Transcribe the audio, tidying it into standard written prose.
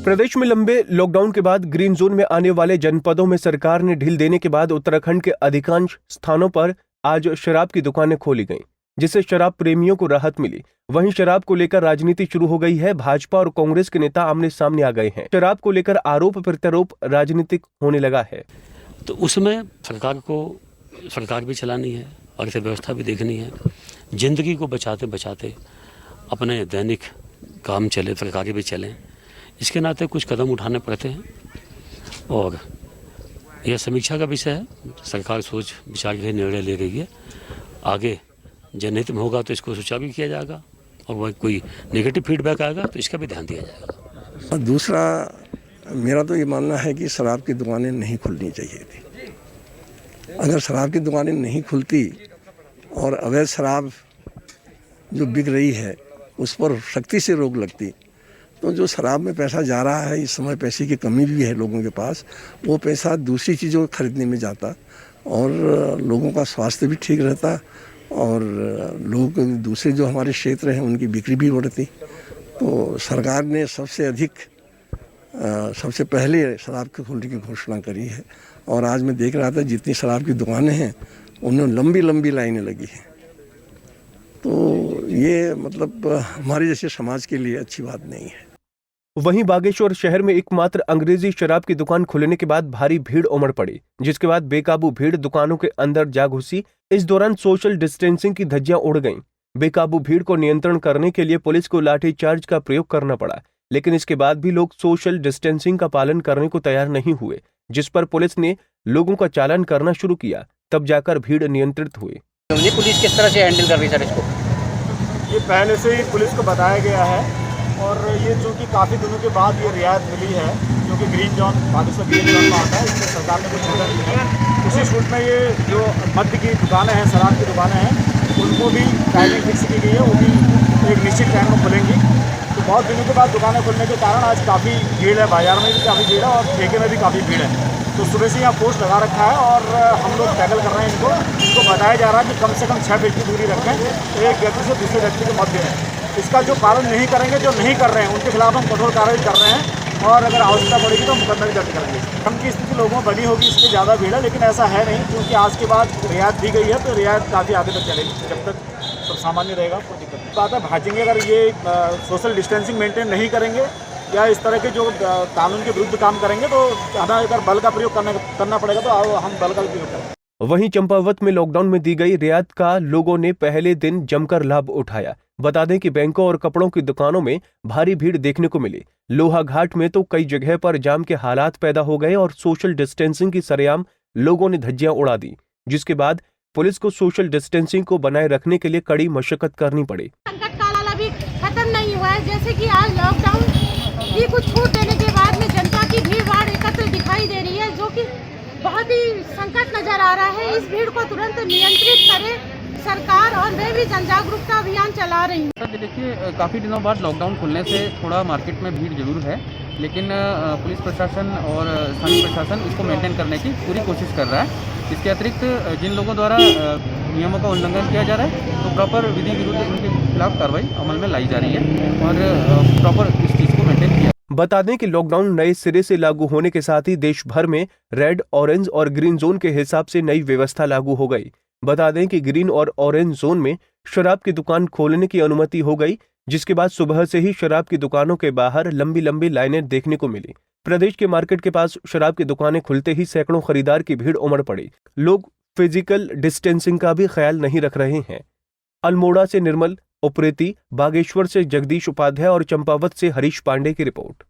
प्रदेश में लंबे लॉकडाउन के बाद ग्रीन जोन में आने वाले जनपदों में सरकार ने ढील देने के बाद उत्तराखंड के अधिकांश स्थानों पर आज शराब की दुकानें खोली गईं, जिससे शराब प्रेमियों को राहत मिली। वहीं शराब को लेकर राजनीति शुरू हो गई है। भाजपा और कांग्रेस के नेता आमने सामने आ गए हैं। शराब को लेकर आरोप प्रत्यारोप राजनीतिक होने लगा है। तो उसमें सरकार भी चलानी है, अर्थव्यवस्था भी देखनी है, जिंदगी को बचाते बचाते अपने दैनिक काम चले, सरकारी भी चलें, इसके नाते कुछ कदम उठाने पड़ते हैं और यह समीक्षा का विषय है। सरकार सोच विचार के निर्णय ले रही है। आगे जनहित में होगा तो इसको सुचारू किया जाएगा और वह कोई नेगेटिव फीडबैक आएगा तो इसका भी ध्यान दिया जाएगा। दूसरा, मेरा तो ये मानना है कि शराब की दुकानें नहीं खुलनी चाहिए थी। अगर शराब की दुकानें नहीं खुलती और अवैध शराब जो बिक रही है उस पर सख्ती से रोक लगती, तो जो शराब में पैसा जा रहा है, इस समय पैसे की कमी भी है लोगों के पास, वो पैसा दूसरी चीज़ों खरीदने में जाता और लोगों का स्वास्थ्य भी ठीक रहता और लोग दूसरे जो हमारे क्षेत्र हैं उनकी बिक्री भी बढ़ती। तो सरकार ने सबसे पहले शराब के खुलने की घोषणा करी है और आज मैं देख रहा था जितनी शराब की दुकानें हैं उनमें लंबी लंबी लाइनें लगी हैं। तो ये मतलब हमारे जैसे समाज के लिए अच्छी बात नहीं है। वहीं बागेश्वर शहर में एकमात्र अंग्रेजी शराब की दुकान खुलने के बाद भारी भीड़ उमड़ पड़ी, जिसके बाद बेकाबू भीड़ दुकानों के अंदर जा घुसी। इस दौरान सोशल डिस्टेंसिंग की धज्जियां उड़ गईं। बेकाबू भीड़ को नियंत्रण करने के लिए पुलिस को लाठीचार्ज का प्रयोग करना पड़ा, लेकिन इसके बाद भी लोग सोशल डिस्टेंसिंग का पालन करने को तैयार नहीं हुए, जिस पर पुलिस ने लोगों का चालान करना शुरू किया। तब जाकर भीड़ नियंत्रित हुई। पुलिस किस तरह से हैंडल कर रही है सर इसको? ये पहले से ही पुलिस को बताया गया है और ये चूँकि काफ़ी दिनों के बाद ये रियायत मिली है, क्योंकि green zone Bageshwar green zone में आता है, इससे सरकार ने कुछ ऑर्डर दिए हैं। उसी छूट में ये जो मद्य की दुकानें हैं, शराब की दुकानें हैं, उनको भी टाइमिंग फिक्स की गई है, वो भी एक निश्चित टाइम में खुलेंगी। तो बहुत दिनों के बाद दुकानें खुलने के कारण आज काफ़ी भीड़ है, बाजार में भी काफ़ी भीड़ है और ठेके में भी काफ़ी भीड़ है। तो सुबह से यहाँ पोस्ट लगा रखा है और हम लोग टैकल कर रहे हैं इनको बताया जा रहा है कि कम से कम 6 फीट की दूरी रखें एक व्यक्ति से दूसरे व्यक्ति के मध्य में। इसका जो पालन नहीं करेंगे, जो नहीं कर रहे हैं, उनके खिलाफ हम कठोर कार्रवाई कर रहे हैं और अगर आवश्यकता पड़ेगी तो मुकदमा भी दर्ज करेंगे। कम की स्थिति लोगों में बनी होगी, इसलिए ज़्यादा भीड़ है, लेकिन ऐसा है नहीं, क्योंकि आज के बाद रियायत दी गई है तो रियायत काफ़ी आगे तक चलेगी। जब तक सब सामान्य रहेगा कोई दिक्कत नहीं। बात है भाजेंगे, अगर ये सोशल डिस्टेंसिंग मेंटेन नहीं करेंगे या इस तरह के जो कानून के विरुद्ध काम करेंगे तो हमें अगर बल का प्रयोग करना पड़ेगा तो हम बल का प्रयोग करेंगे। वहीं चंपावत में लॉकडाउन में दी गई रियायत का लोगों ने पहले दिन जमकर लाभ उठाया। बता दें कि बैंकों और कपड़ों की दुकानों में भारी भीड़ देखने को मिली। लोहाघाट में तो कई जगह पर जाम के हालात पैदा हो गए और सोशल डिस्टेंसिंग की सरेआम लोगों ने धज्जियां उड़ा दी, जिसके बाद पुलिस को सोशल डिस्टेंसिंग को बनाए रखने के लिए कड़ी मशक्कत करनी पड़ी। संकट काल अभी खत्म नहीं हुआ है। जैसे कि आज लॉकडाउन की कुछ छूट देने के बाद में जनता की भीड़ भाड़ एकत्र दिखाई दे रही है, जो कि बहुत ही संकट नजर आ रहा है। इस भीड़ को तुरंत नियंत्रित करे सरकार और वे भी जन जागरूकता अभियान चला रही है। सर देखिए, काफ़ी दिनों बाद लॉकडाउन खुलने से थोड़ा मार्केट में भीड़ जरूर है, लेकिन पुलिस प्रशासन और स्थानीय प्रशासन इसको मेंटेन करने की पूरी कोशिश कर रहा है। इसके अतिरिक्त जिन लोगों द्वारा नियमों का उल्लंघन किया जा रहा है तो प्रॉपर विधि विरुद्ध उनके खिलाफ कार्रवाई अमल में लाई जा रही है और प्रॉपर इस चीज़ को मेंटेन किया। बता दें कि लॉकडाउन नए सिरे से लागू होने के साथ ही देश भर में रेड, ऑरेंज और ग्रीन जोन के हिसाब से नई व्यवस्था लागू हो गई। बता दें कि ग्रीन और ऑरेंज जोन में शराब की दुकान खोलने की अनुमति हो गई, जिसके बाद सुबह से ही शराब की दुकानों के बाहर लंबी लंबी लाइनें देखने को मिली। प्रदेश के मार्केट के पास शराब की दुकानें खुलते ही सैकड़ों खरीदार की भीड़ उमड़ पड़ी। लोग फिजिकल डिस्टेंसिंग का भी ख्याल नहीं रख रहे हैं। अल्मोड़ा से निर्मल उप्रेती, बागेश्वर से जगदीश उपाध्याय और चंपावत से हरीश पांडे की रिपोर्ट।